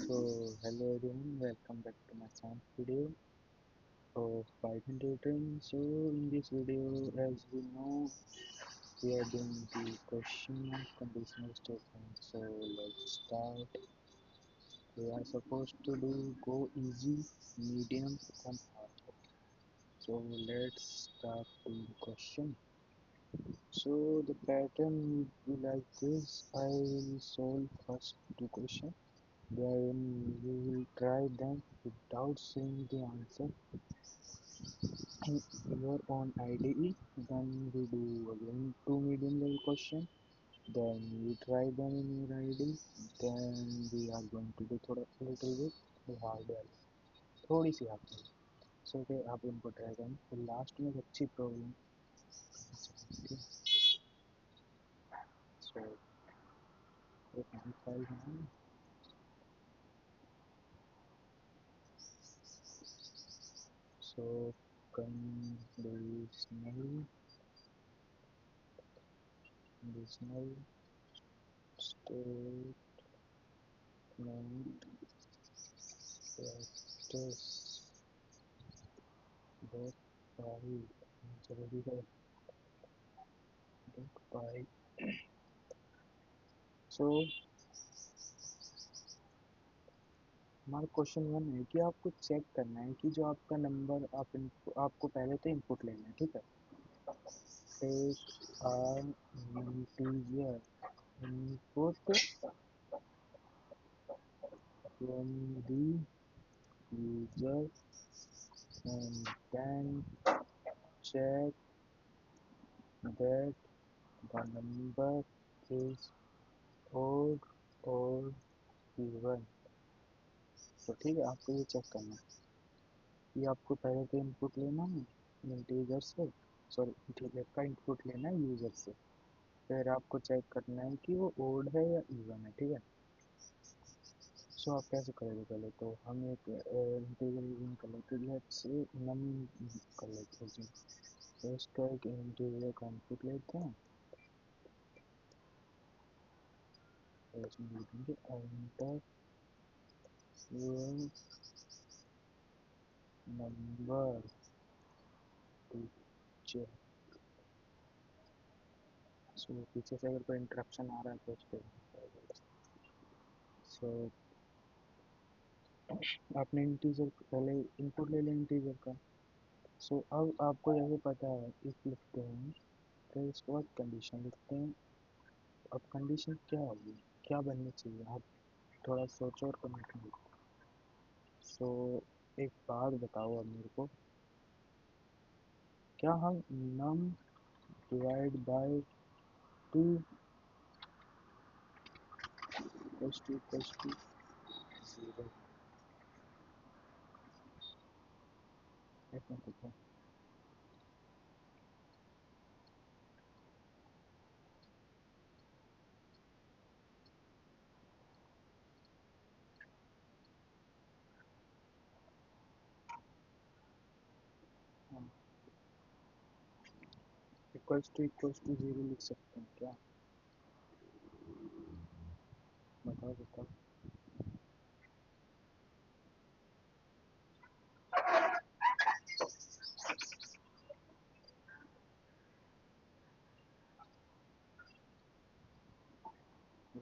Hello everyone, welcome back to my science video of Python tutoring. So in this video, as we know, we are doing the question of conditional statement. So let's start. We are supposed to do go easy, medium, and hard. So let's start the question. So the pattern will be like this. I will solve first two questions. Then you will try them without seeing the answer in your own IDE. Then we do again two medium level question. Then we try them in your IDE. Then we are going to do थोड़ा little bit hard वाले, थोड़ी सी hard वाली. So कि आप उनको try करें. फिर last में एक अच्छी प्रॉब्लम. So एक नई फाइल बनाएं. So conditional statement practice dot py जरूरी है dot py. सो हमारा क्वेश्चन वन है कि आपको चेक करना है कि जो आपका नंबर आपको पहले तो इनपुट लेना है, ठीक है. Take are integer input from the user and then check that the number is odd or even. तो ठीक है, आपको ये चेक करना है कि आपको पहले तो इनपुट लेना है इंटीजर से, सॉरी इंटीजर का इनपुट लेना है यूज़र से. फिर आपको चेक करना है कि वो ओड है या इवन है, ठीक है. सो आप कैसे करोगे? पहले तो हम एक इंटीजर यूजिंग कर लेते हैं. लेट्स से नम कर लेते हैं जी. तो इसका एक इंटीजर का इनपुट लेते हैं. तो इसमें लिखेंगे enter your number to check. So पीछे से अगर कोई इंटरप्शन आ रहा है तो उसको. सो आपने इंटीजर पहले इनपुट ले लिया इंटीजर का. सो अब आपको जैसे पता है इफ लिखते हैं, फिर उसके बाद कंडीशन लिखते हैं. अब कंडीशन क्या होगी, क्या बननी चाहिए, आप थोड़ा सोचो और कमेंट में लिखो. सो एक बात बताओ अब मेरे को, क्या हम num divide by two equals to 0. एक मिनट देखो. इक्वल्स टू 0 लिख सकते हैं क्या? बताओ बताओ.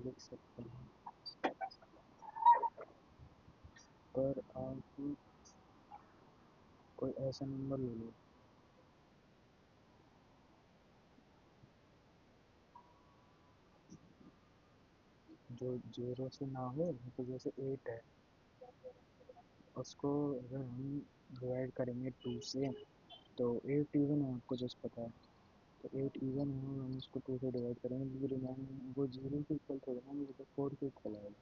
लिख सकते हैं, पर आप कोई ऐसा नंबर ले लो जो 0 से ना हो. तो जैसे 8 है, उसको अगर हम डिवाइड करेंगे 2 से, तो 8 इवन है, आपको जस्ट पता है. तो 8 इवन है और हम उसको 2 से डिवाइड करेंगे तो रिमाइंड वो 0 के इक्वल थोड़ा ना, मुझे तो 4 के इक्वल आएगा.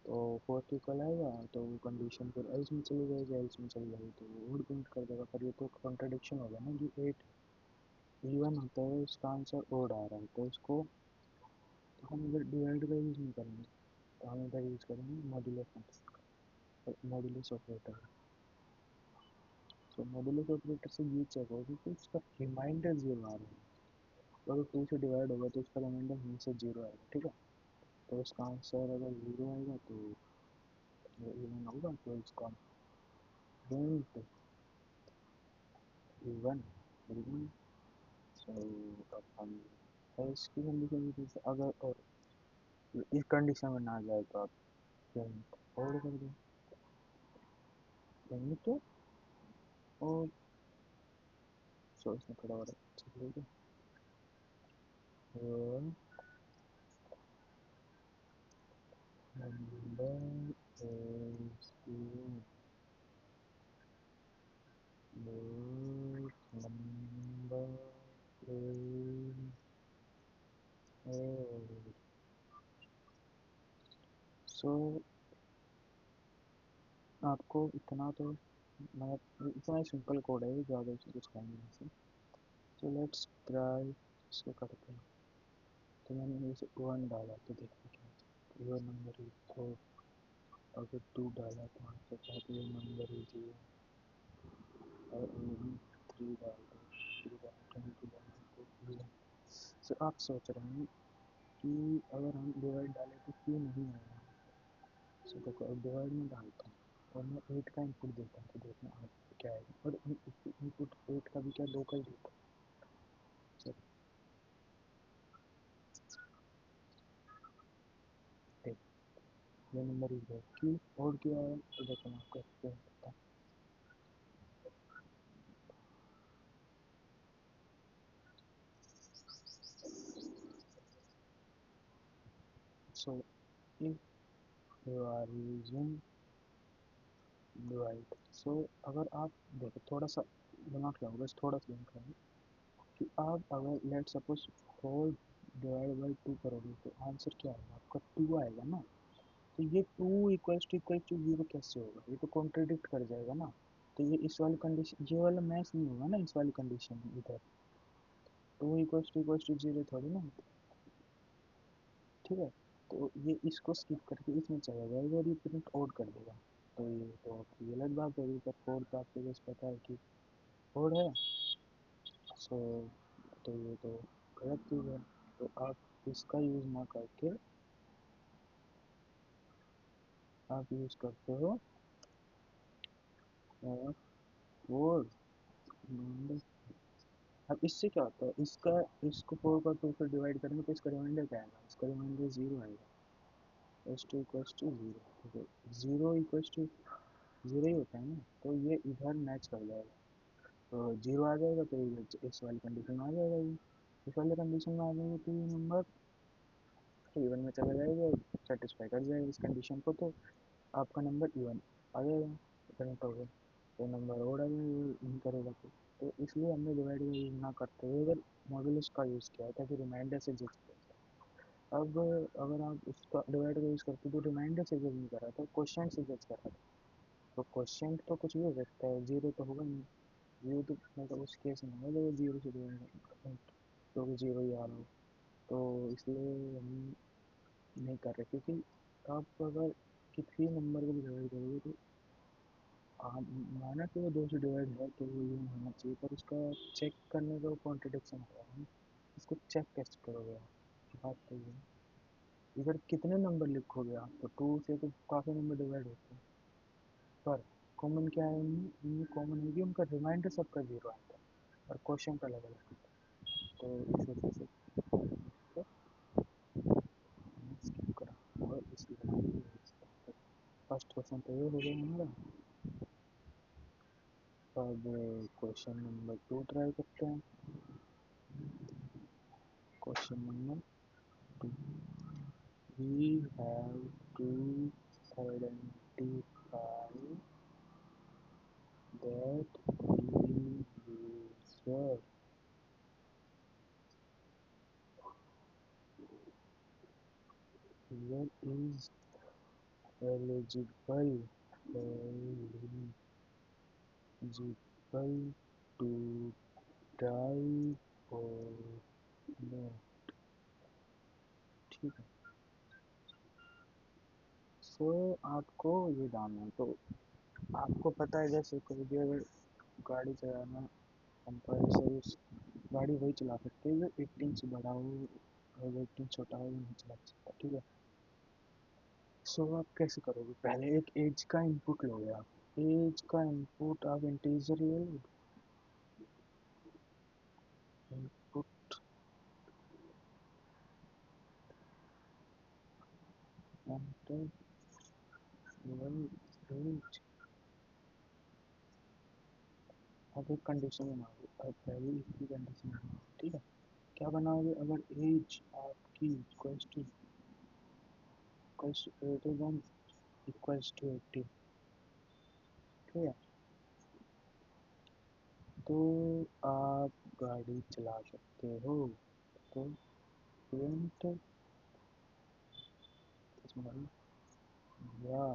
तो 4 के इक्वल आएगा तो वो कंडीशन फिर एल्स में चली जाएगी. एल्स में चली जाएगी तो वो वुड प्रिंट कर देगा. पर ये तो कॉन्ट्रडिक्शन होगा ना कि 8 इवन होता है, उसका आंसर ओड आ रहा है. तो उसको तो हम इधर डिवाइड का यूज़ नहीं करेंगे, तो हम इधर यूज़ करेंगे मॉड्यूलो फंक्शन, मॉड्यूलस ऑपरेटर. तो मॉड्यूलस ऑपरेटर से ये चेक होगा कि उसका रिमाइंडर 0 आ रहा है. तो अगर 2 से डिवाइड होगा तो उसका रिमाइंडर हमेशा 0 आएगा, ठीक है. तो उसका आंसर अगर 0 आएगा तो ये इवन होगा तो इसका प्रिंट इवन इवन। सो अब हम और इसकी कंडीशन जैसे अगर और इस कंडीशन में ना जाए तो आप प्रिंट और कर दो प्रिंट और। सो इसमें थोड़ा और अच्छा लगेगा और number is load number is old। सो आपको इतना तो मैं इतना ही सिंपल कोड है, ज़्यादा इसमें कुछ है नहीं ऐसे। तो लेट्स ट्राई इसको करते हैं। तो मैंने इसे वन डाला तो देखते क्या योर नंबर इज फोर। अगर टू डाला तो आंसर था तो योर नंबर इज जीरो। और थ्री डाल दो थ्री डाल ट्वेंटी डाला तो इवन। सो आप सोच रहे हैं कि अगर हम डिवाइड डालें तो क्यों नहीं आएगा। सो देखो अब डिवाइड में डालता हूँ और मैं एट का इनपुट देता हूँ तो देखना आप क्या आएगा। और इनपुट एट का भी क्या दो का ही देता हूँ। देख ये नंबर इज है क्यों और क्या है तो देखो मैं आपको एक्सप्लेन करता हूँ। So if you are using divide. So अगर आप देखो थोड़ा सा दिमाग लगाओ बस थोड़ा सा दिमाग लगाओ कि आप अगर let suppose four divide by two करोगे तो आंसर क्या आएगा आपका टू आएगा ना। तो ये टू इक्वल टू जीरो कैसे होगा, ये तो कॉन्ट्रडिक्ट कर जाएगा ना। तो ये इस वाली कंडीशन ये वाला मैच नहीं होगा ना इस वाली कंडीशन में इधर। टू इक्वल टू जीरो थोड़ी ना। ठीक है तो ये इसको स्किप करके इसमें चला जाएगा और ये प्रिंट आउट कर देगा। तो ये तो आपकी गलत बात होगी पर फोर तो आपको बस पता है कि फोर है। सो तो ये तो गलत चीज़ है। तो आप इसका यूज़ ना करके आप यूज़ करते हो फोर। अब इससे क्या होता है इसका इसको फोर का टू से डिवाइड करेंगे तो इसका रिमाइंडर क्या आएगा, इसका रिमाइंडर जीरो आएगा। S two equals to zero, zero equals to zero ही होता है ना। तो ये इधर मैच कर जाएगा तो जीरो आ जाएगा तो ये इस वाली कंडीशन में आ जाएगा। ये इस वाली कंडीशन में आ जाएगा तो ये नंबर इवन में चला जाएगा और सेटिस्फाई कर जाएगा इस कंडीशन को। तो आपका नंबर इवन आ जाएगा कनेक्ट हो गया। तो नंबर और आ जाएगा नहीं करेगा तो इसलिए हमने डिवाइड का यूज़ ना करते हुए अगर मॉड्यूलस का यूज़ किया ताकि रिमाइंडर से जज किया जाए। अब अगर आप इसका डिवाइड का यूज़ करते तो रिमाइंडर से जज नहीं कर रहा था, क्वेश्चन से जज कर रहा था। तो क्वेश्चन तो कुछ भी हो सकता है, जीरो तो होगा नहीं। जीरो तो मतलब उस केस में होगा जब जीरो से डिवाइड तो जीरो ही आ रहा हो। तो इसलिए हम नहीं कर रहे क्योंकि आप अगर किसी नंबर को भी डिवाइड करोगे तो माना कि वो दो से डिवाइड है तो वो ये होना चाहिए पर उसका चेक करने का कॉन्ट्रडिक्शन होगा है। इसको चेक कैसे करोगे आप, बात तो ये है। इधर कितने नंबर लिखोगे आप, तो टू से तो काफ़ी नंबर डिवाइड होते हैं पर कॉमन क्या है इनमें, इनमें कॉमन है कि उनका रिमाइंडर सबका जीरो आता है और क्वेश्चन का अलग अलग आता है। तो इस वजह से तो मैंने स्किप करा और इसलिए फर्स्ट क्वेश्चन तो ये हो गया हमारा। अब क्वेश्चन नंबर टू ट्राई करते हैं। Question number two, we have to identify that the user is eligible eligible to drive or not। ठीक है सो आपको ये डालना है तो आपको पता है जैसे कोई भी अगर गाड़ी चलाना कंपल्सरी गाड़ी वही चला सकते हैं जो 18 से बड़ा हो और 18 छोटा हो वो नहीं चला सकता। ठीक है सो आप कैसे करोगे, पहले एक एज का इनपुट लोगे आप, एज का इनपुट आप इंटीजर ले लो, इनपुट एंटर एज। अब एक कंडीशन बनाओगे, अब पहले इसकी कंडीशन बनाओगे, ठीक है। क्या बनाओगे, अगर एज आपकी इक्वल्स टू 81 इक्वल्स टू 80, ठीक है, तो आप गाड़ी चला सकते हो। तो प्रिंट या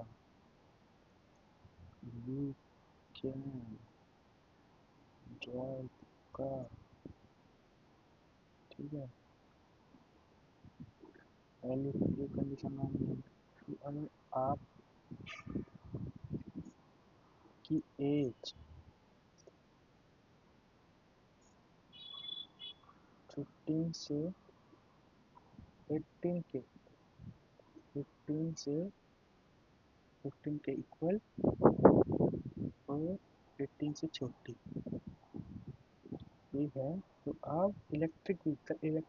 यू कैन ड्राइव कार, ठीक है, पहले ये कंडीशन मांगी। अगर आपकी एज 15 से 18 के 15 से 15 के इक्वल और 18 से छोटी ये है, तो आप इलेक्ट्रिक व्हीकल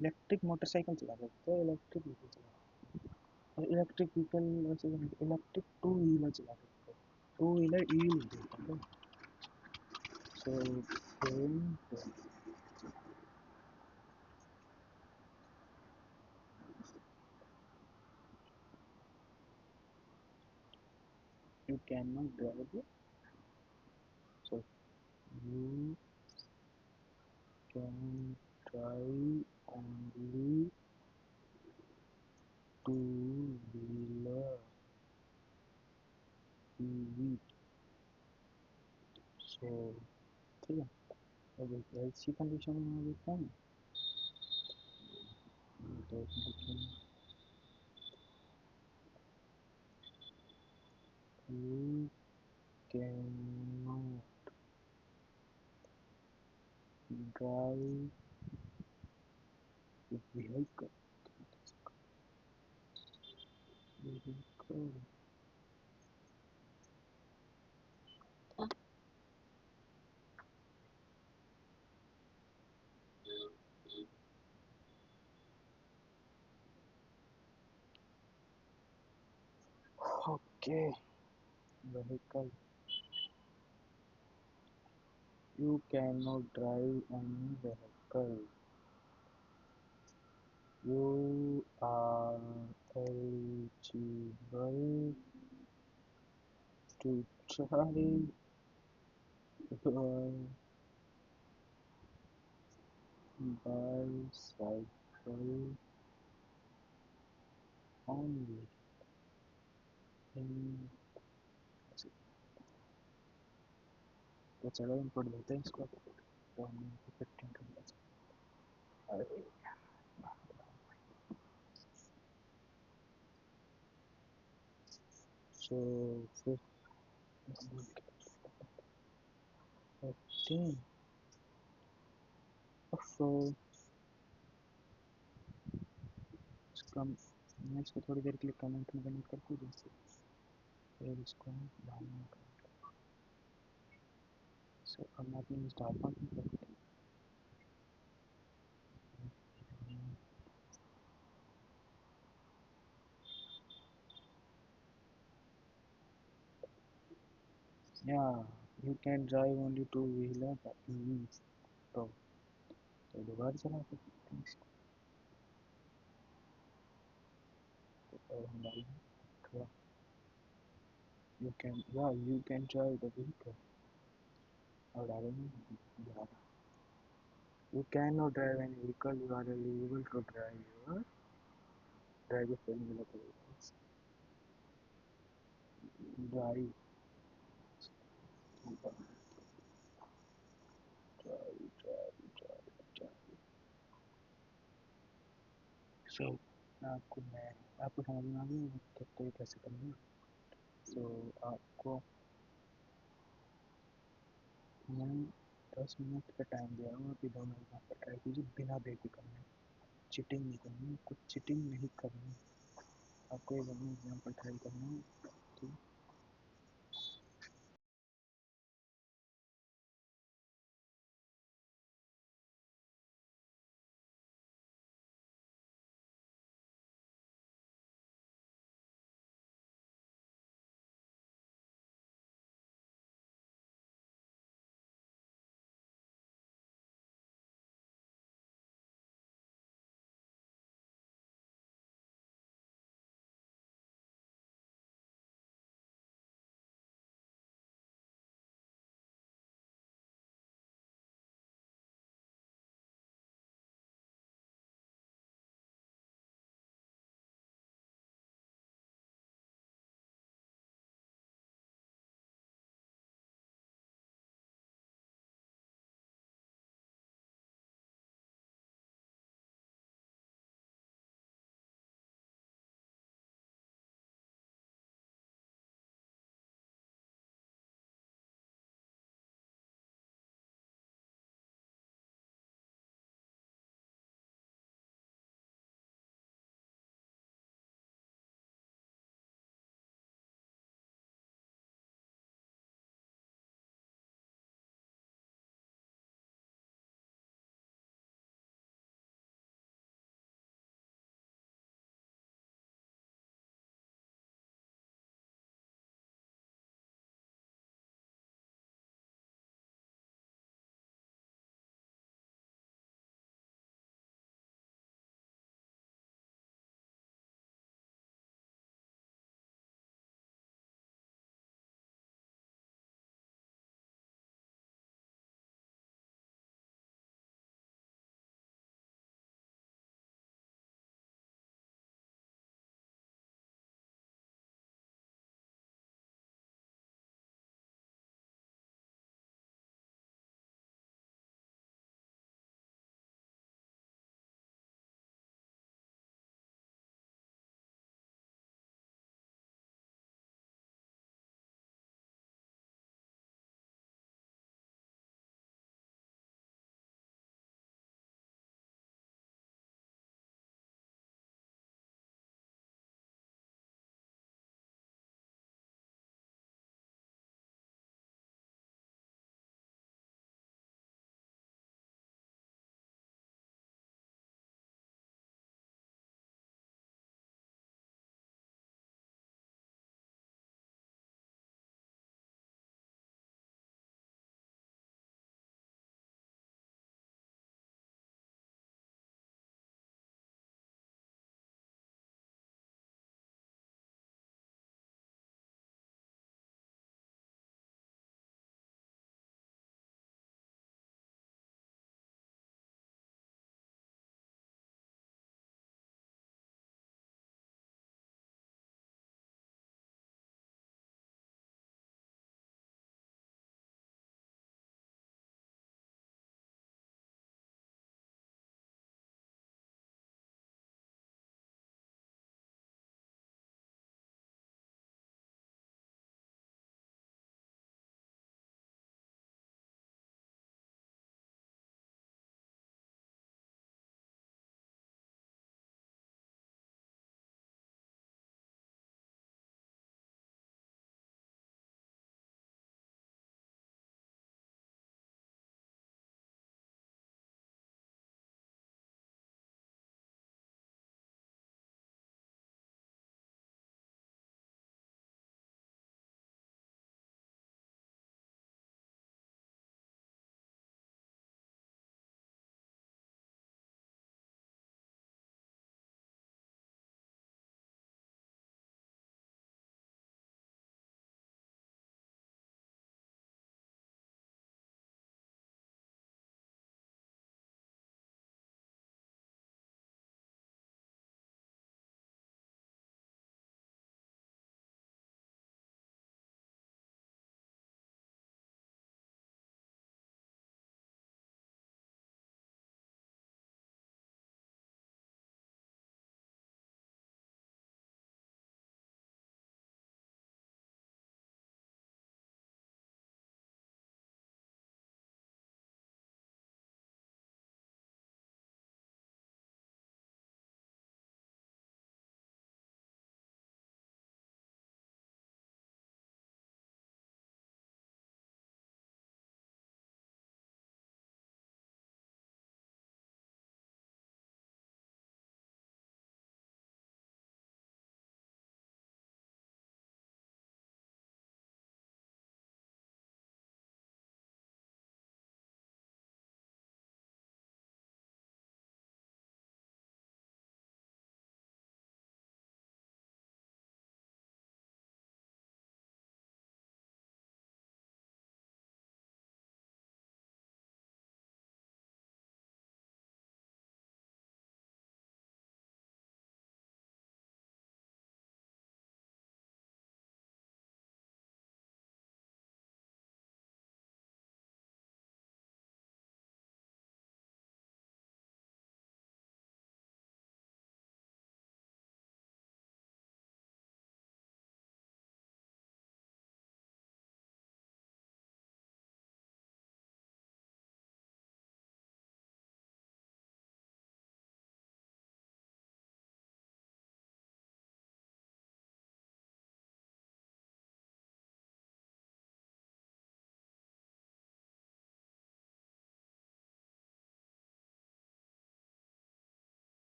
इलेक्ट्रिक मोटरसाइकिल चला सकते हो, इलेक्ट्रिक व्हीकल चला, और इलेक्ट्रिक व्हीकल वैसे इलेक्ट्रिक टू व्हीलर चला सकते हो, टू व्हीलर ई होता है। सो you cannot drive, so you can drive only two wheeler EV, so ठीक है। अब एक ऐसी कंडीशन में आ देता हूँ, तो you cannot drive vehicle vehicle okay, vehicle, you cannot drive any vehicle, you are eligible to drive your bicycle only in, तो चलो इनपुट देते हैं इसको, तो हमने इनको 15 कर दिया। अरे सो 15, सो इसका मैं इसको थोड़ी देर के लिए कमेंट में कनेक्ट करके जैसे फिर इसको बाद में सो हम अपनी स्टार पॉइंट करते हैं, या you can drive only two wheeler EVs, तो दोबारा चला सकते हैं इसको, और हम डालेंगे you can drive the vehicle, और डालेंगे 11, you cannot drive any vehicle, you are eligible to drive a four-wheeler vehicles, drive सो आपको समझ में आ गया तो ये कैसे करेंगे। सो आपको मैं 10 मिनट का टाइम दिया हूँ, आप इधर मेरे यहाँ पर ट्राई कीजिए बिना बेफिक्र में, चीटिंग नहीं करनी, कुछ चीटिंग नहीं करनी, आपको एक अपना एग्जाम्पल ट्राई करना है तो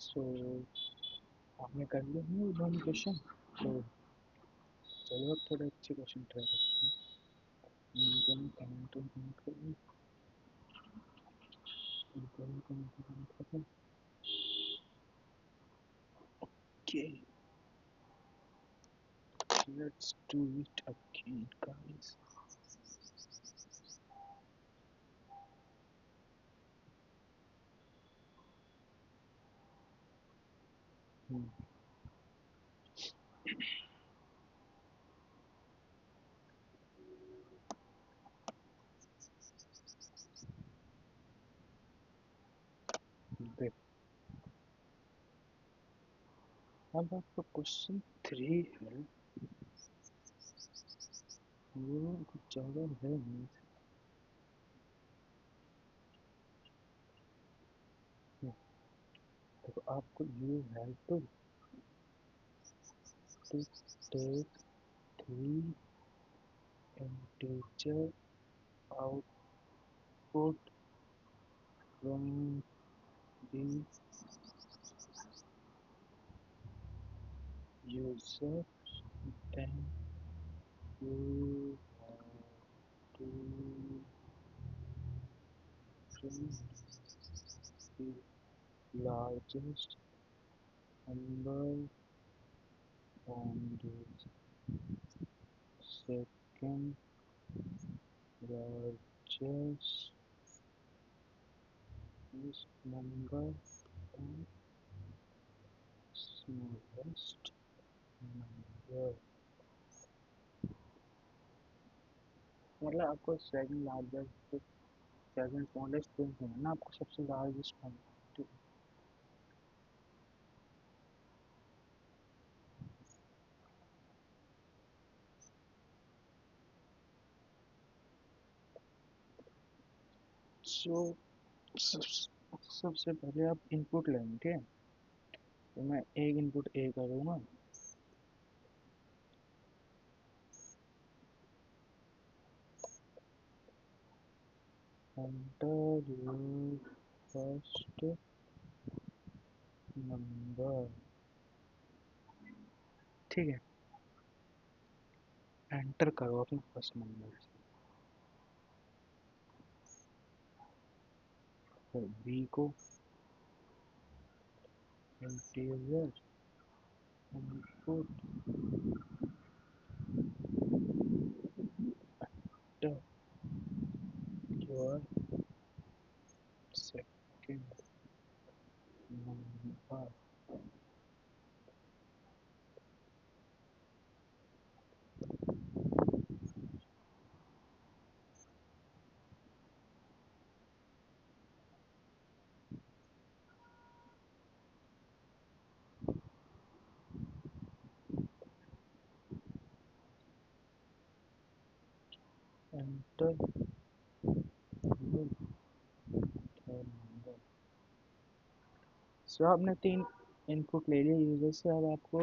सो आपने कर लिए हैं दोनों क्वेश्चन। तो चलो अब थोड़ा अच्छे क्वेश्चन ट्राई करते हैं। Okay, let's do it again, guys. Hmm. देख, अब आपका क्वेश्चन 3 है। वो कुछ ज़्यादा है नहीं। देखो, आपको you have to take 3 integer output from the user, then you have to print the largest number on the second largest number and smallest number। मतलब आपको second largest, second smallest print है ना, आपको सबसे लार्जेस्ट नंबर। सो सबसे पहले आप input लेंगे। तो मैं एक इनपुट ए करूँगा। Enter your first number. ठीक है, एंटर करो अपना फर्स्ट नंबर। फिर बी को interior input your second number. Enter your third number. So आपने 3 इनपुट ले लिए यूजर से। अब आपको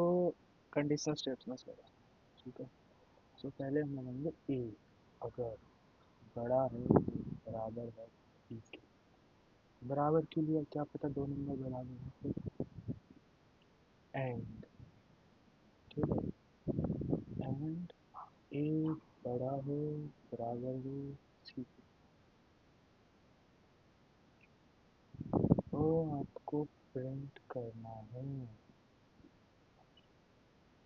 कंडीशनल स्टेटमेंट्स करना है। ठीक है, सो पहले हम लगाएंगे ए। अगर बड़ा है, बराबर है, ठीक है। बराबर के लिए क्या पता दो नंबर बराबर है। एंड, ठीक है, एंड ए बड़ा हो, बराबर हो, ठीक है। तो आपको प्रिंट करना है,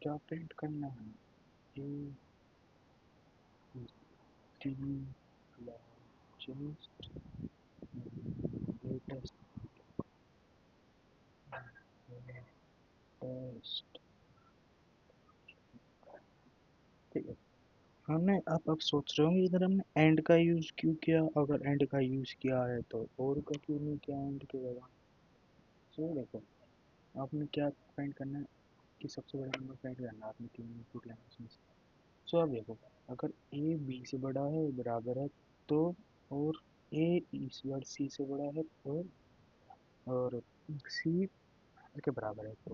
क्या प्रिंट करना है? A T largest latest test. ठीक है, हमने अब सोच रहे होंगे इधर हमने एंड का यूज़ क्यों किया। अगर एंड का यूज़ किया है तो और का क्यों नहीं किया एंड की जगह। सो देखो, आपने क्या फाइंड करना है कि सबसे बड़ा नंबर फाइंड करना है। आपने 3 इनपुट लेना है उसमें से। सो अब देखो, अगर ए बी से बड़ा है, बराबर है, तो और ए ईश्वर सी से बड़ा है, और सी के बराबर है, तो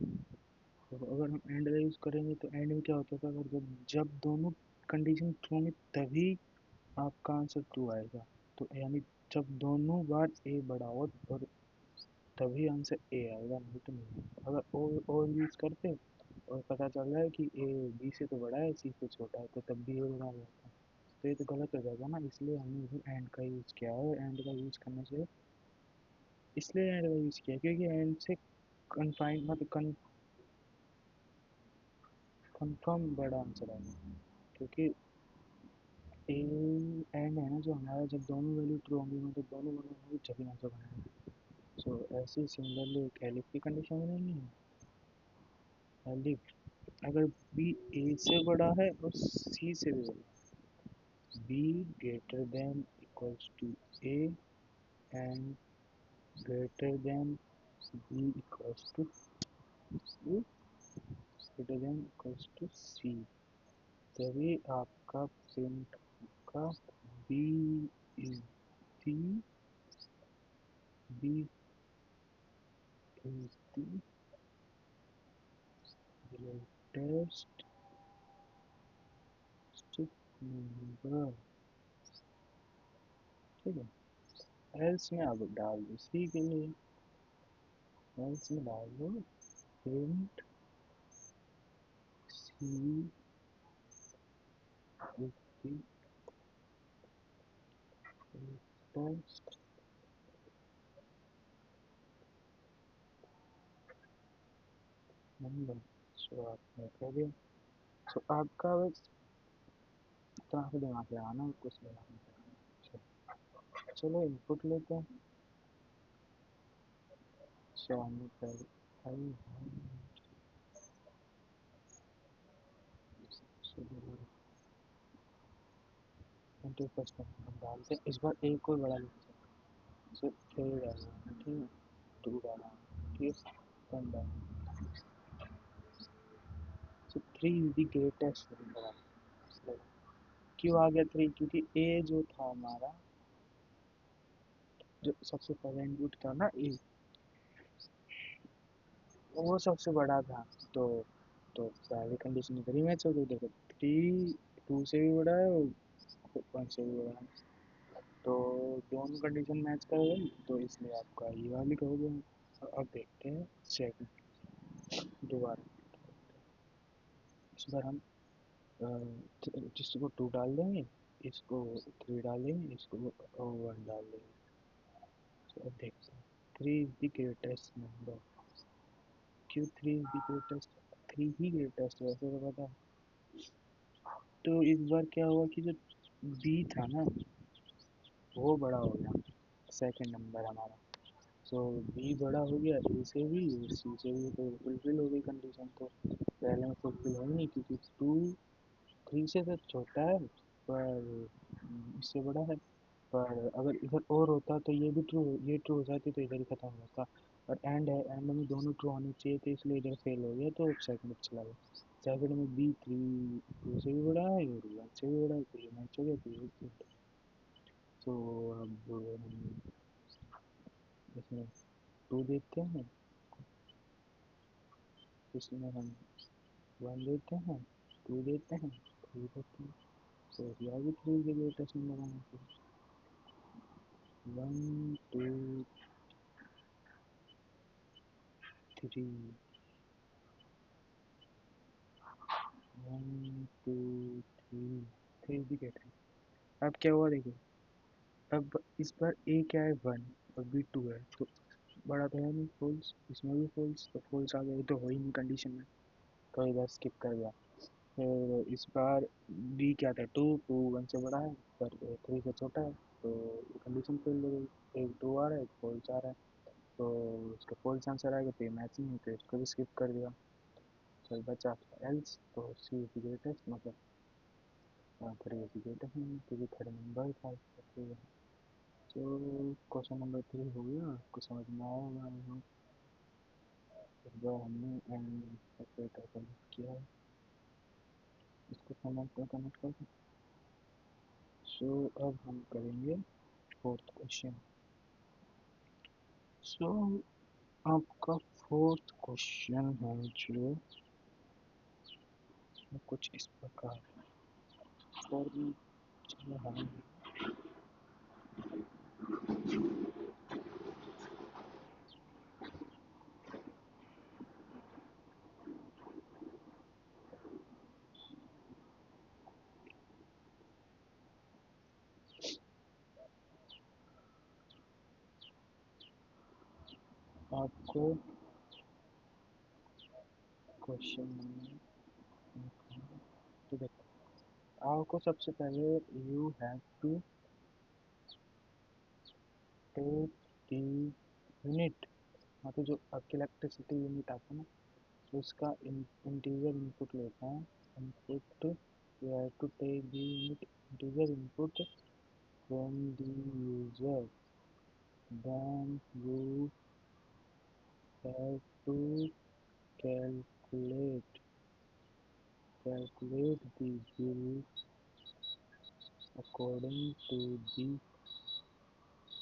अगर हम एंड का यूज़ करेंगे तो एंड में क्या होता था, अगर जब जब दोनों कंडीशन ट्रू में तभी आपका आंसर ट्रू आएगा। तो यानी जब दोनों बार ए बड़ा हो और तभी आंसर ए आएगा, नहीं तो नहीं आएगा। अगर और यूज करते और पता चल रहा है कि ए बी से तो बड़ा है सी से छोटा है, तो तब भी ए बना जाता। तो ये तो गलत हो जाएगा ना, इसलिए हमने इधर एंड का यूज किया है। और एंड का यूज करने से इसलिए एंड का यूज किया क्योंकि एंड से कन्फाइन मतलब कंफर्म बड़ा आंसर आएगा। क्योंकि ए एंड है ना जो हमारा, जब दोनों वैल्यू ट्रू होंगी मतलब दोनों दोनों होंगी जब आंसर बनाएंगे। सो ऐसे सिमिलरली एक एलिफ की कंडीशन बनेगी। एलिफ अगर बी ए से बड़ा है और सी से भी बड़ा, B greater than equals to A and greater than B equals to greater than equals to C, तभी आपका प्रिंट का B is the B is the greatest number. ठीक है, एल्स में आप डाल दो सी के लिए, एल्स में डाल दो print C is the greatest number. So आपने कह दिया। सो आपका बस इतना सा दिमाग लगाना, कुछ दिमाग नहीं लगाना। चलो इनपुट लेते हैं। सो हमने पहले आई 21st हम डालते हैं, इस बार एक कोई बड़ा लेते हैं। सो 3 डालना है, ठीक है, 2 डालना है, ठीक है, 1 डालना है। सो 3 इज द ग्रेटेस्ट नंबर। क्यों आ गया 3? क्योंकि ए जो था हमारा, जो सबसे पहले इनपुट था ना ए, वो सबसे बड़ा था। तो तो पहली कंडीशन इधर ही मैच हो गई। देखो 3 2 से भी बड़ा है और 1 से भी बड़ा है, तो दोनों कंडीशन मैच कर गई, तो इसलिए आपका ये वाली हो गया। अब देखते हैं सेकंड दोबारा। इस बार हम जिसको 2 डाल देंगे, इसको 3 डाल देंगे, इसको 1 डाल देंगे। तो अब देखते हैं 3 इज द ग्रेटेस्ट नंबर। क्यों 3 is the greatest? 3 he greatest है वैसे तो पता। तो इस बार क्या हुआ कि जो बी था ना वो बड़ा हो गया, सेकंड नंबर हमारा। सो बी बड़ा हो गया ए से भी और सी से भी, तो फुलफिल हो गई कंडीशन। तो पहले में फुलफिल है ही नहीं क्योंकि 2 3 से तो छोटा है पर इससे बड़ा है। पर अगर इधर और होता तो ये भी ट्रू, ये ट्रू हो जाती तो इधर ही खत्म हो जाता। और एंड है, एंड में दोनों ट्रू होने चाहिए थे, इसलिए इधर फेल हो गया, तो सेकंड में चला गया। सेकंड में बी 3 2 से भी बड़ा है और 1 से भी बड़ा है, तो ये मैच हो गया, तो ये तो अब हम इसमें 2 देते हैं, इसमें हम 1 देते हैं, 2 देते हैं, 3 देते हैं। तो यहाँ भी 3 के ग्रेटेस्ट नंबर आना चाहिए। 1 2 3, 1 2 3, 3 भी कहते हैं। अब क्या हुआ देखो, अब इस बार ए क्या है 1 और बी 2 है, तो बड़ा तो है नहीं, फॉल्स, इसमें भी फॉल्स, तो फॉल्स आ गया, ये तो हो ही नहीं कंडीशन में, तो इधर स्किप कर गया। फिर इस बार बी क्या था 2 2 1 से बड़ा है पर 3 से छोटा है, तो कंडीशन फेल हो गई। एक 2 आ रहा है, एक फॉल्स आ रहा है, तो इसका फॉल्स आंसर आएगा, तो ये मैच नहीं है, तो इसको भी स्किप कर दिया। चल बचा आपका एल्स, तो सी इज द ग्रेटेस्ट, मतलब 3 इज द ग्रेटेस्ट नंबर क्योंकि थर्ड नंबर था इसका, ठीक है। तो क्वेश्चन नंबर 3 हो गया, आपको समझ में आया होगा। इस बार हमने एंड ऑपरेटर कनेक्ट किया है, इसको कनेक्ट कर। सो अब हम करेंगे फोर्थ क्वेश्चन। सो आपका फोर्थ क्वेश्चन है जो कुछ इस प्रकार फॉर्म, चलो हम आपको क्वेश्चन नंबर, तो देखो, आपको सबसे पहले you have to take the unit, मतलब जो आपकी इलेक्ट्रिसिटी यूनिट आता है ना, तो उसका इंटीजर इनपुट लेता है। Input you have to take the unit integer input from the user, then you have to calculate calculate the bill according to the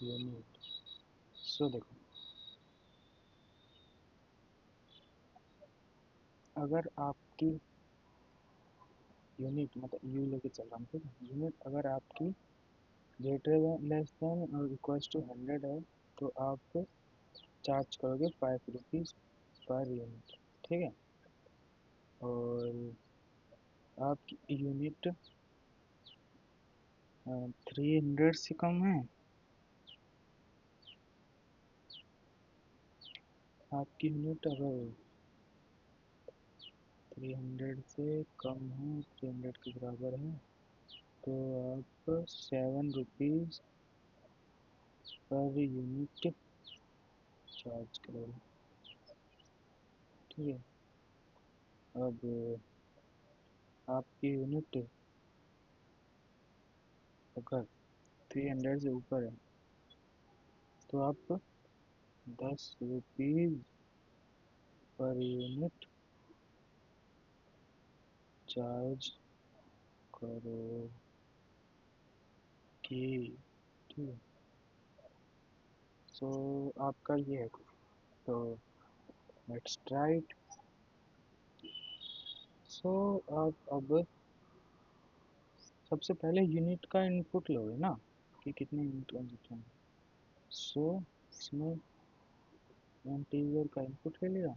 unit। So देखो, अगर आपकी यूनिट, मतलब यू लेके चल रहा हूँ, ठीक है, यूनिट अगर आपकी ग्रेटर देन लेस देन और इक्वल टू 100 है, तो आप चार्ज करोगे 5 रुपीज़ पर यूनिट, ठीक है। और आपकी यूनिट 300 से कम है, आपकी यूनिट अगर 300 से कम है, 300 के बराबर है, तो आप 7 रुपीज़ पर यूनिट चार्ज करोगे, ठीक है। अब आपकी यूनिट अगर 300 से ऊपर है, तो आप 10 रुपीज़ पर यूनिट चार्ज करोगे, ठीक है। सो आपका ये है, तो लेट्स ट्राई इट। सो आप अब सबसे पहले यूनिट का इनपुट लोगे ना, कि कितने यूनिट कंजप्शन है। सो इसमें इंटीजर का इनपुट ले लिया,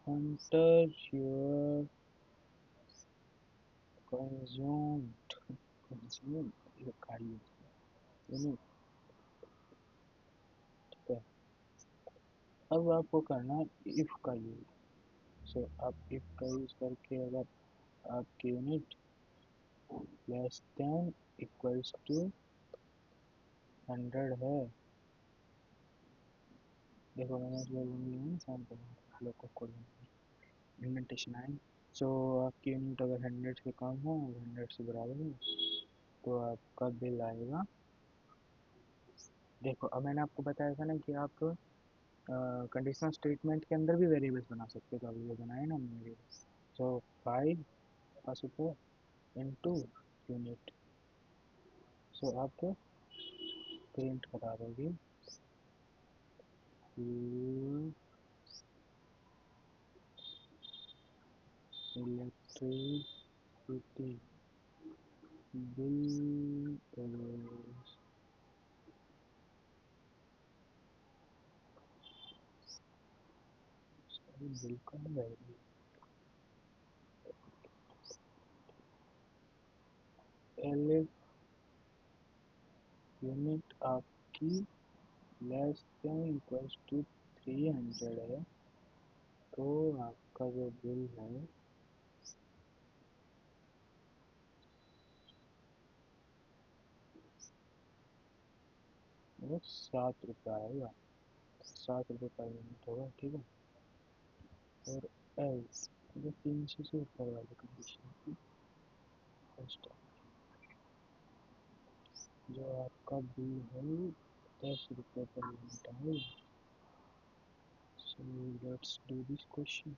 enter your consumed consumed खाली यूनिट, ठीक है। अब आपको करना है इफ का यूज। सो आप इफ का यूज करके अगर आपकी unit less than equals to 100 है, देखो मैंने सैम्पल लोग को इम्प्लीमेंटेशन आए। सो आपकी यूनिट अगर 100 से कम है और 100 से बराबर है, तो आपका बिल आएगा। देखो, अब मैंने आपको बताया था ना कि आप कंडीशनल स्टेटमेंट के अंदर भी वेरिएबल्स बना सकते हो, तो अभी ये बनाए ना हमने वेरिएबल्स। सो 5 का सुपर इनटू यूनिट। सो आप प्रिंट करा दोगे इलेक्ट्रिसिटी बिल, बिल का यूनिट आपकी लेस देन इक्वल्स टू 300 है, तो आपका जो बिल है वो 7 रुपये आएगा, 7 रुपये पर यूनिट होगा, ठीक है। और एल्स, जो 300 से ऊपर वाली कंडीशन की फर्स्ट, जो आपका बिल है 10 रुपये पर यूनिट आएगा। So let's do this question.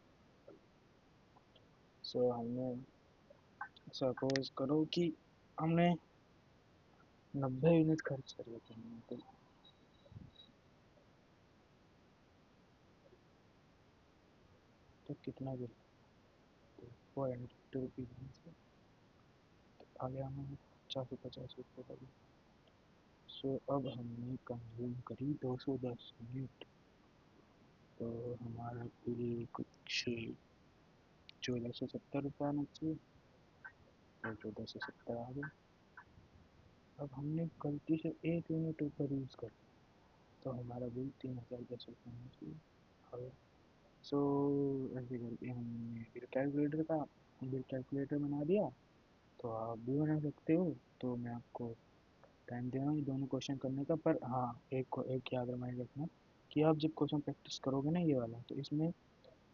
So हमने सपोज करो कि हमने 90 यूनिट खर्च करी थे, तो कितना बिल, तो 450 रुपीज़ से आ गया हमें 450 रुपये का बिल। सो अब हमने कंज्यूम करी 210 यूनिट, तो हमारा बिल कुछ 1470 रुपये आना चाहिए। और 1470 आ गए। अब हमने गलती से एक यूनिट ऊपर यूज़ कर, तो हमारा बिल 3010 रुपये होना चाहिए। और सो ऐसे करके हमने बिल कैलकुलेटर बना दिया। तो आप भी बना सकते हो। तो मैं आपको टाइम दे रहा हूँ दोनों क्वेश्चन करने का। पर हाँ, एक याद रिमाइंड रखना कि आप जब क्वेश्चन प्रैक्टिस करोगे ना ये वाला, तो इसमें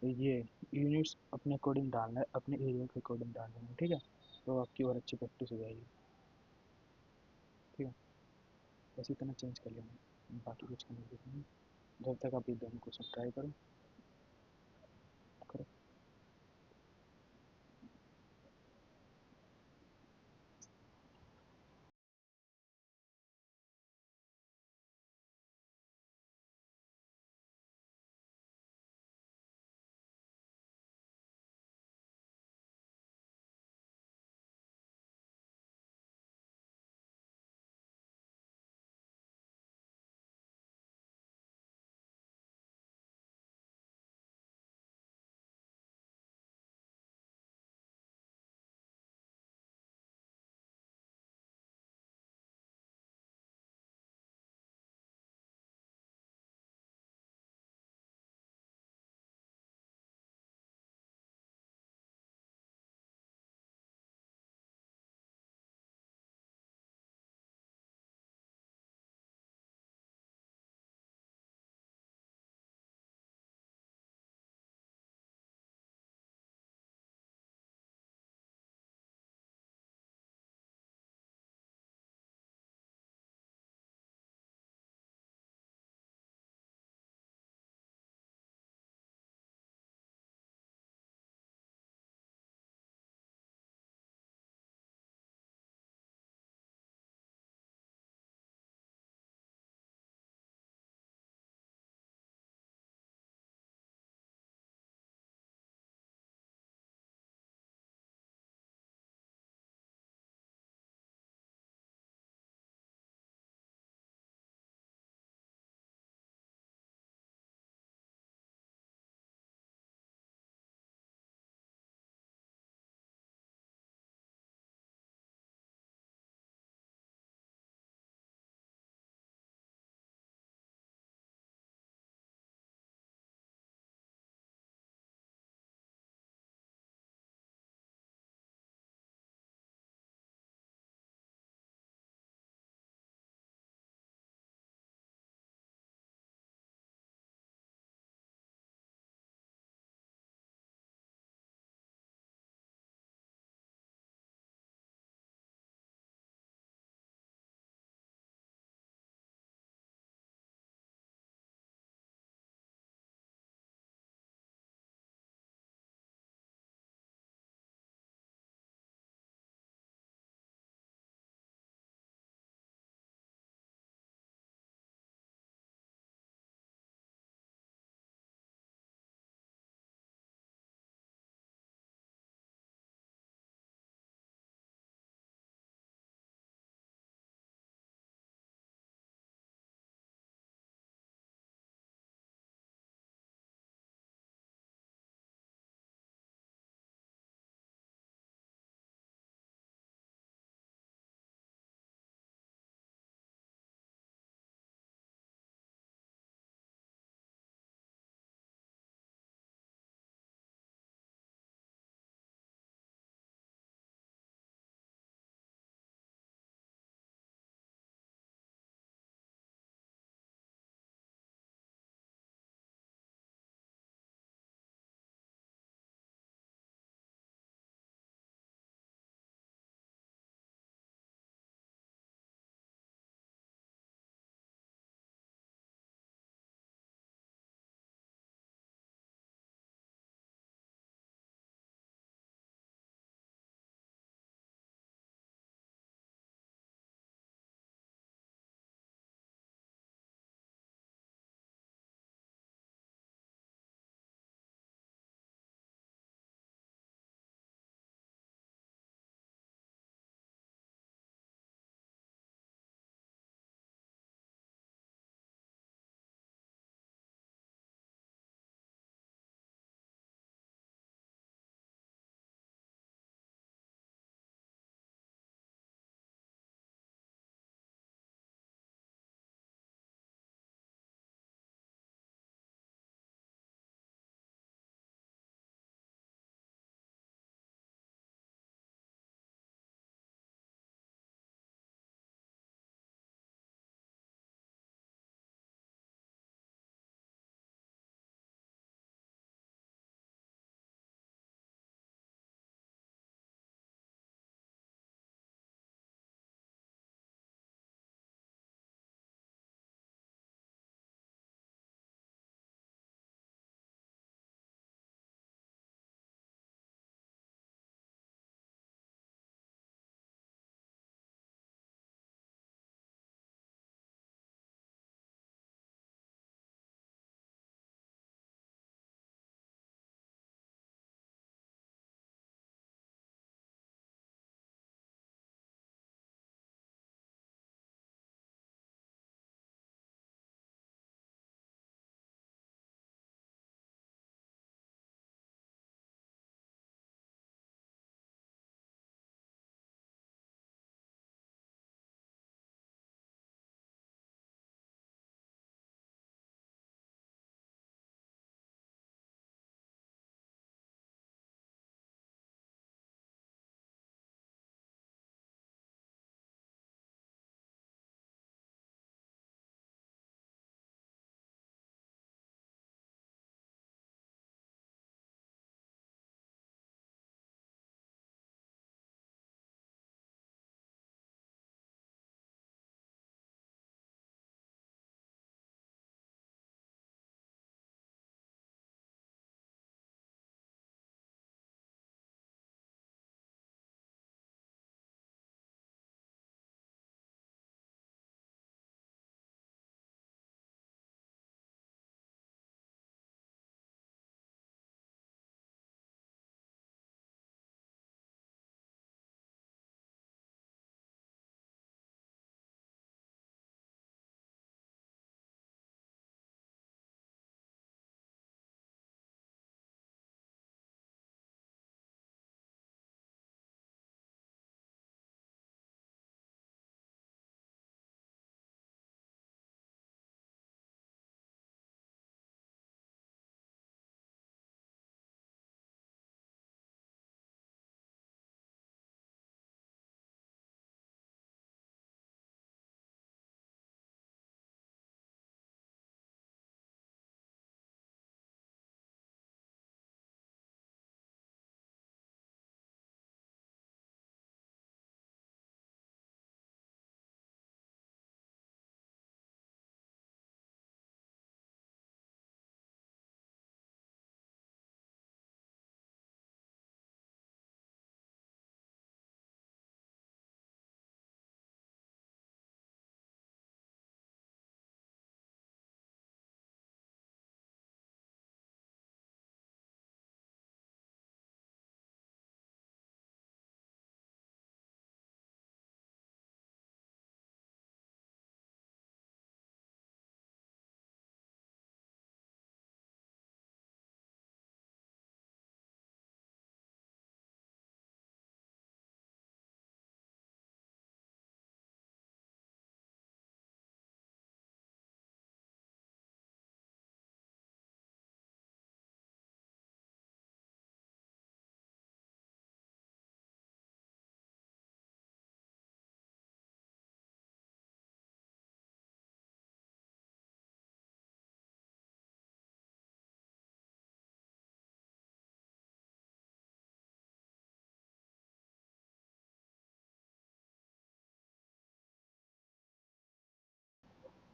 ये यूनिट्स अपने अकॉर्डिंग डालना है, अपने एरिया के अकॉर्डिंग डालना है, ठीक है। तो आपकी और अच्छी प्रैक्टिस हो जाएगी, ठीक है। बस इतना चेंज कर लेना, बाकी कुछ करने की नहीं। जब तक आप ये दोनों क्वेश्चन ट्राई करो।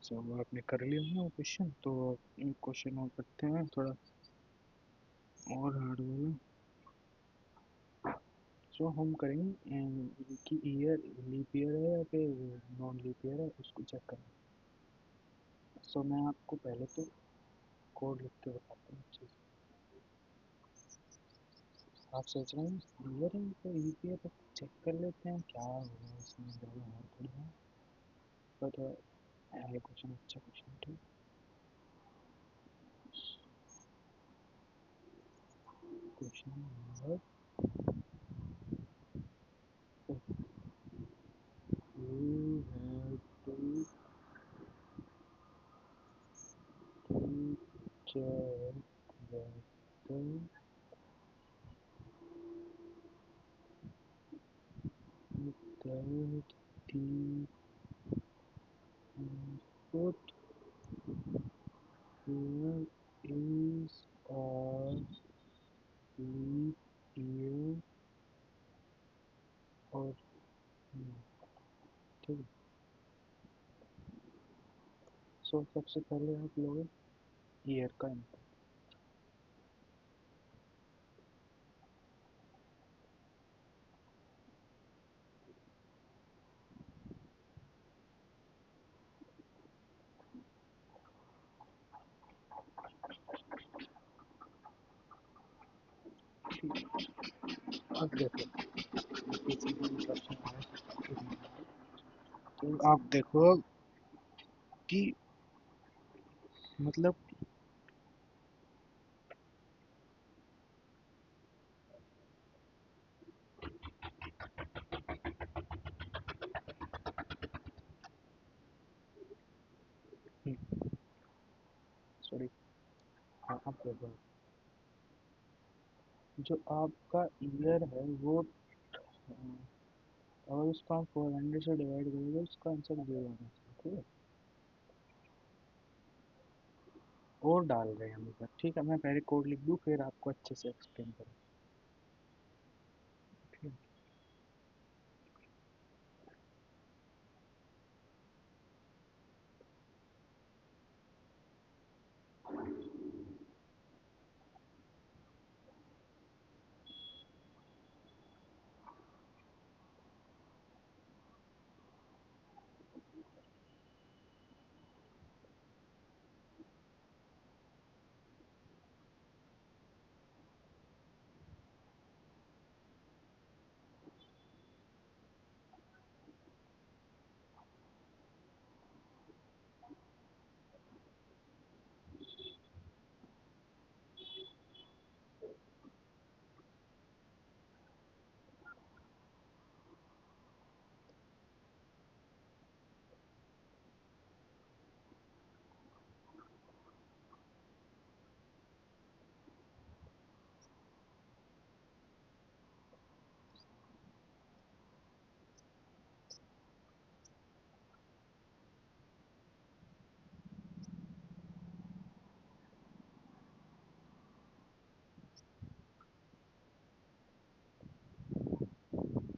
सो आपने कर लिया ना वो क्वेश्चन, तो क्वेश्चन और करते हैं थोड़ा और हार्ड वाला। सो हम करेंगे कि ईयर लीप ईयर है या फिर नॉन लीप ईयर है, उसको चेक करें। सो मैं आपको पहले तो कोड लिख के बताता हूँ चीज़। आप सोच रहे हैं ईयर है तो लीप ईयर तो चेक कर लेते हैं क्या होगा इसमें, ज़्यादा हार्ड थोड़ी है। पर ये क्वेश्चन अच्छा क्वेश्चन ठीक। Question number you have to check whether that the input here is a leap year or not. ठीक है। सो सबसे पहले आप लोग ईयर का इनपुट। अब देखो किसी भी क्वेश्चन है तो आप देखो कि मतलब सॉरी, हाँ आप देखो जो आपका ईयर है वो और उसको आप 400 से डिवाइड करोगे उसका आंसर 0 आना चाहिए। ठीक है, और डाल रहे हैं हम इधर। ठीक है, मैं पहले कोड लिख दूँ फिर आपको अच्छे से एक्सप्लेन करूँ। ठीक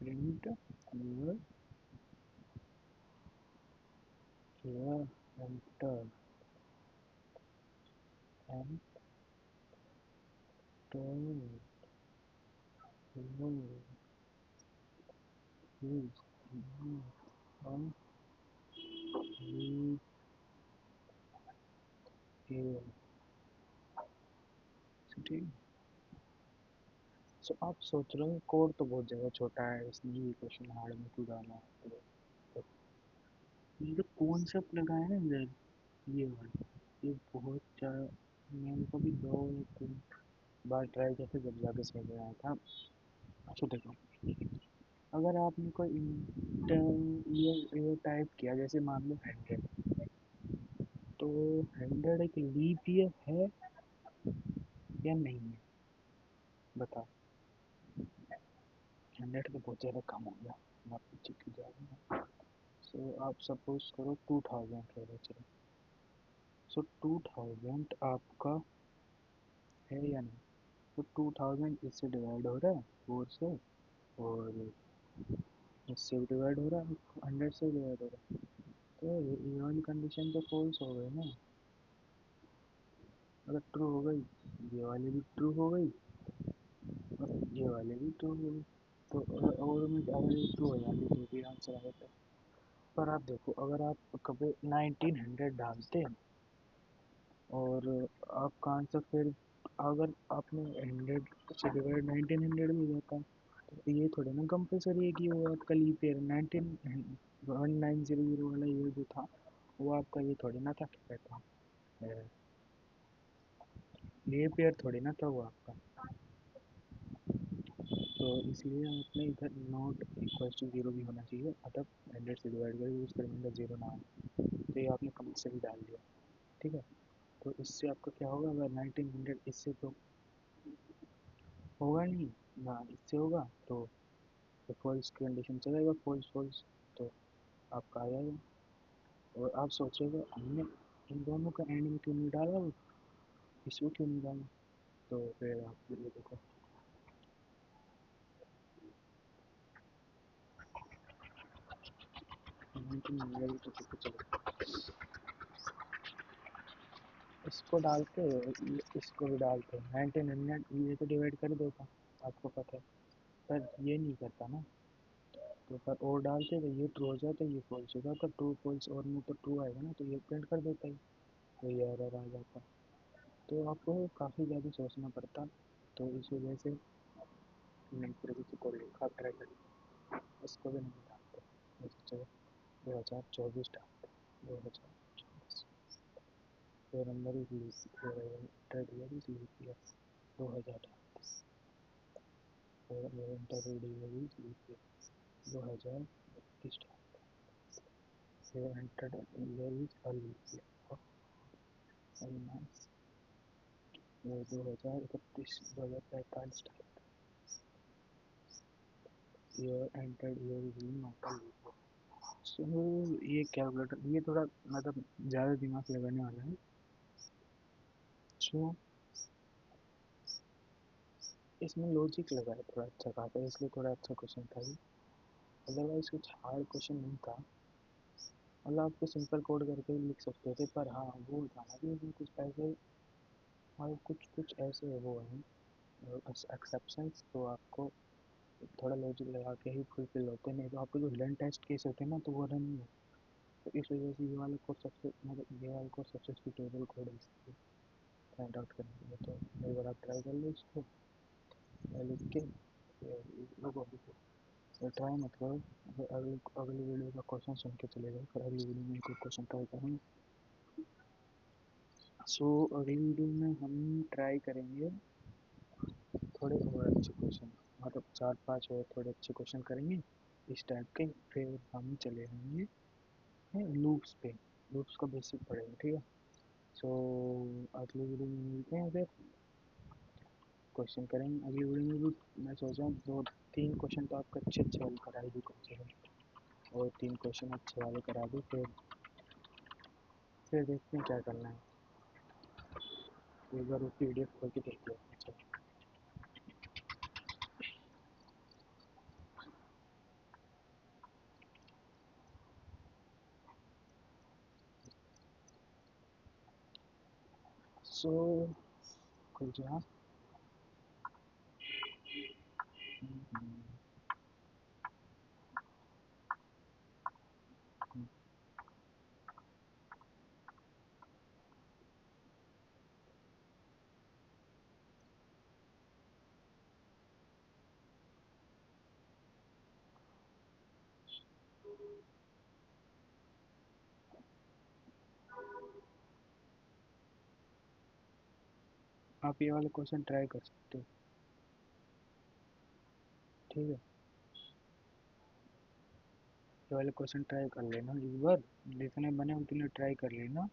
print your year enter enter is on air। ठीक। सो आप सोच रहे हो कोड तो बहुत ज़्यादा छोटा है इसलिए ये क्वेश्चन हार्ड में क्यों डाला है। तो ये जो कॉन्सेप्ट लगाया है ना इधर, ये वाला ये बहुत ज़्यादा, मैंने कभी 2 या 3 बार ट्राई किया था जब जाके समझ में आया था। अच्छा देखो, अगर आपने कोई ये टाइप किया जैसे मान लो 100, तो 100 एक लीप ईयर है या नहीं है, बताओ। 100 तो बहुत ज़्यादा कम हो गया, आप पीछे क्यों जा रहे हैं। सो आप सपोज करो 2000 ले लो चलो। सो 2000 आपका है या नहीं, तो 2000 इससे डिवाइड हो रहा है 4 से, और इससे भी डिवाइड हो रहा है, 100 से डिवाइड हो रहा है। तो ये वाली कंडीशन तो फॉल्स हो गई ना। अगर ट्रू हो गई, ये वाली भी ट्रू हो गई और ये वाली भी ट्रू हो गई। तो और में अगर ये ट्रू हो जाती तो भी आंसर आ जाता। पर आप देखो, अगर आप कभी 1900 डालते और आपका आंसर फिर अगर आपने 100 से डिवाइड 1900 में जाता, तो ये थोड़ी ना कंपलसरी है कि वो आपका लीप ईयर 1910 वाला ईयर जो था वो आपका ये थोड़ी ना था, क्या कहता है, लीप ईयर थोड़ी ना था वो आपका। तो इसलिए आपने इधर नॉट इक्वल टू जीरो भी होना चाहिए, मतलब 100 से डिवाइड करके उसका रिमाइंडर जीरो ना हो। तो ये आपने कंपलसरी डाल दिया, ठीक है। तो इससे आपका क्या होगा, अगर 1900 इससे तो होगा नहीं ना, इससे होगा तो फॉल्स कंडीशन चलेगा, फॉल्स फॉल्स, तो आपका आ जाएगा। और आप सोचेगा हमने इन दोनों का एंड में क्यों नहीं डाला, वो इसमें क्यों नहीं डाला। तो फिर आप ये देखो, 1900 तो कितने चले, इसको डालते इसको भी डालते 1900 ये तो डिवाइड कर देता, आपको पता है, पर ये नहीं करता ना। तो पर और डालते तो ये ट्रू हो जाता, ये फॉल्स हो जाता, ट्रू फॉल्स और में तो ट्रू आएगा ना, तो ये प्रिंट कर देता है, तो ये एरर आ जाता। तो आपको काफ़ी ज़्यादा सोचना पड़ता। तो इस वजह से मैंने फिर किसी को लिखा, ट्राई करिए, इसको भी नहीं डालते। जैसे चलो 2024 डालते, 2024 फिर number is leap year is leap year 2000 डालते, फिर enter year is leap year 2031 डालते, फिर enter year is a leap year minus ये 2031 2045 डालते, year enter year is not a leap year. So ये कैलकुलेटर ये थोड़ा मतलब ज़्यादा दिमाग लगाने वाला है। सो इसमें लॉजिक लगा है थोड़ा अच्छा खासा, इसलिए थोड़ा अच्छा क्वेश्चन था ये। अदरवाइज कुछ हार्ड क्वेश्चन नहीं था, मतलब आपको सिंपल कोड करके भी लिख सकते थे, पर हाँ वो था ना कि इसमें कुछ ऐसे और कुछ कुछ ऐसे वो हैं एक्सेप्शंस, तो आपको थोड़ा लॉजिक लगा के ही फुलफिल होते, नहीं तो आपको जो हिडन टेस्ट केस होते हैं ना तो वो रन नहीं होते। तो इस वजह से ये वाला कोड सबसे मतलब ये वाला कोड सबसे सुटेबल कोड है इसके फाइंड आउट करने के लिए। तो एक बार आप ट्राई कर लो इसको लिख के, रुको ट्राई मत करो, अगली अगली वीडियो का क्वेश्चन सुन के चले जाओ, फिर अगली वीडियो में कोई क्वेश्चन ट्राई करेंगे। सो अगली वीडियो में हम ट्राई करेंगे थोड़े और अच्छे क्वेश्चन, मतलब 4-5 और थोड़े अच्छे क्वेश्चन करेंगे इस टाइप के, फिर हम चले जाएंगे लूप्स पे, लूप्स का बेसिक पढ़ेंगे, ठीक है। सो अगली वीडियो में मिलते हैं, फिर क्वेश्चन करेंगे अगली वीडियो में भी। मैं सोच रहा हूँ 2-3 क्वेश्चन तो आपका अच्छे अच्छे वाले करा ही दूँ कम से कम, और 3 क्वेश्चन अच्छे वाले करा दूँ, फिर देखते हैं क्या करना है। एक बार वो PDF खोल के देख लेते हैं। सो खुल जा। आप ये वाले क्वेश्चन ट्राई कर सकते हो, ठीक है। ये वाले क्वेश्चन ट्राई कर लेना एक बार, जितने बने उतने ट्राई कर लेना,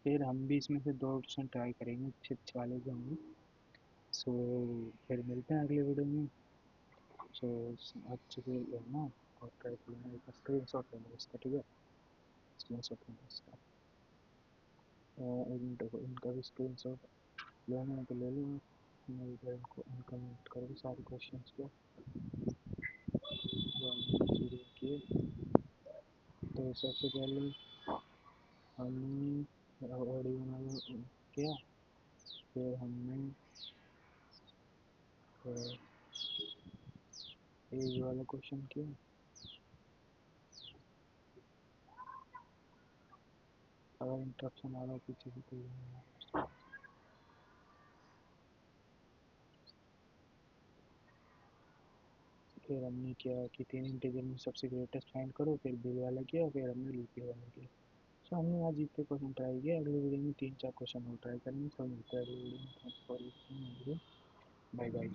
फिर हम भी इसमें से 2 क्वेश्चन ट्राई करेंगे अच्छे अच्छे वाले जो होंगे। सो फिर मिलते हैं अगले वीडियो में। सो अच्छे से लेना और ट्राई कर लेना, एक स्क्रीन शॉट लेना इसका, ठीक है। स्क्रीन शॉट लेना इसका, इनका भी स्क्रीन शॉट लेना है तो ले लो। मैं इधर इनको इनकमेंट करूँ सारे क्वेश्चन को, शुरू किए। तो सबसे पहले हमने ऑडियो में किया, फिर हमने एज वाला क्वेश्चन किया, अगर इंटरप्शन आ रहा है पीछे से तो फिर हमने किया कि तीन इंटीजर में सबसे ग्रेटेस्ट फाइंड करो, फिर बिल वाला किया, फिर हमने लूप वाला किया। सो हमने आज इतने क्वेश्चन ट्राई किया, अगले वीडियो में 3-4 क्वेश्चन और ट्राई करेंगे। तो मिलता है अगले वीडियो में। Bye bye.